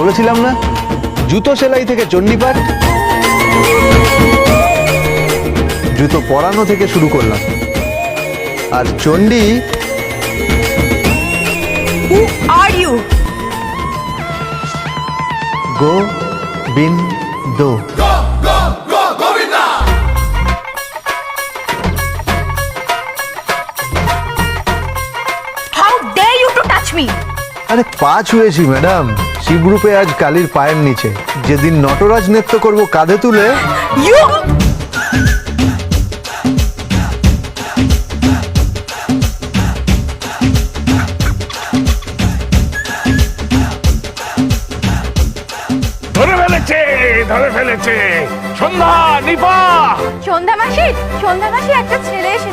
বলেছিলাম না, জুতো সেলাই থেকে চণ্ডীপাঠ, জুতো পরানো থেকে শুরু করলাম। আর Chandi, Who are you? Govinda. How dare you to touch me? আরে পা ছুঁয়েছি ম্যাডাম, শিবরূপে আজ কালীর পায়ের নিচে। যেদিন নটরাজ নৃত্য করব কাঁধে তুলে। You! ধরে ফেলেছে সন্ধ্যা, নিপা। সন্ধ্যা মাসি একটা ছেলে এসে